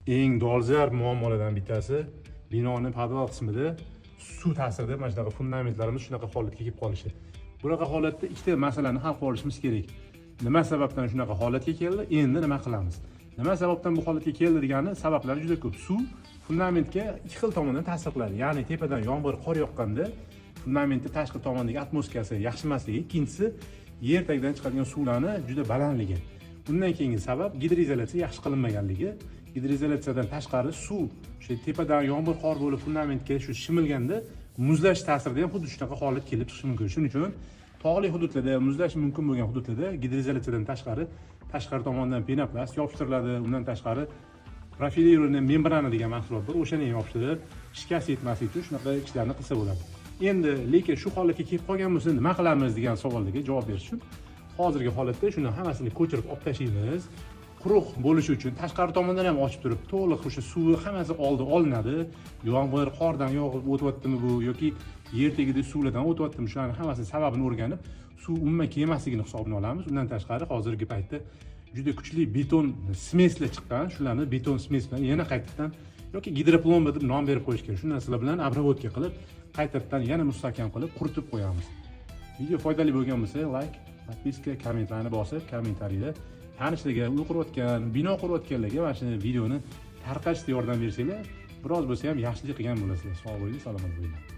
eng dolzarb muammolardan bittasi binoning podval qismida suv ta'sirida mana shunaqa fundamentlarimiz shunaqa holatga kelib qolishi. Bunaqa holatda ikkita masalani hal qilib olishimiz kerak. Nima sababdan shunaqa holatga keldi? Endi nima qilamiz? Nima sababdan bu holatga keldi degani sabablari juda ko'p. Suv fundamentga ikki xil tomondan ta'sir qiladi. Ya'ni tepadan yomg'ir, qor yoqqanda fundamentning tashqi tomonidagi atmosferasi yaxshi emasligi, ikkinchisi yer tagidan chiqadigan suvlarni juda balandligi. Bundan keyingi sabab gidroizolyatsiya yaxshi qilinmaganligi. Gidroizolyatsiyadan tashqari suv o'sha tepadan yomg'ir, qor bo'lib fundamentga shu shimilganda muzlash ta'sirida ham xuddi shunaqa holat kelib chiqishi mumkin. Shuning uchun tog'li hududlarda, muzlash mumkin bo'lgan hududlarda gidroizolyatsiyadan tashqari tomondan penoplast yopishtiriladi. Undan tashqari profilirованный membrana degan mahsulot bor. O'shani yopishtirib, shikast yetmaslik uchun shunaqa ishlarni qilsa bo'ladi. Endi lekin shu holatga kelib qolgan bo'lsa nima qilamiz degan savollarga javob berish uchun hozirgi holatda shuni hammasini ko'chirib olib tashlaymiz. Quruq bo'lishi uchun tashqari tomondan ham ochib turib, to'liq o'sha suvi hammasi oldi olinadi. Yomg'ir, qordan yog'ib o'tyaptimi bu yoki yer tagida suvlardan o'tyaptimi, shularning hammasini sababini o'rganib, suv umuman kelmasligini hisobini olamiz. Undan tashqari hozirgi paytda juda kuchli beton smeslar chiqqan. Shularni beton smes bilan yana qaytadan yoki gidroplomba deb nom berib qo'yish kerak. Shu narsalar bilan obработка qilib, qaytadan yana mustahkam qilib quritib qo'yamiz. Video foydali bo'lgan bo'lsa, like, podpiska, kommentlarni bosib, kommentariyda tanishlarga, uy qurayotgan, bino qurayotganlarga mana shu videoni tarqatishda yordam bersanglar, biroz bo'lsa ham yaxshilik qilgan bo'lasizlar. Sog' bo'ling, salomat bo'linglar.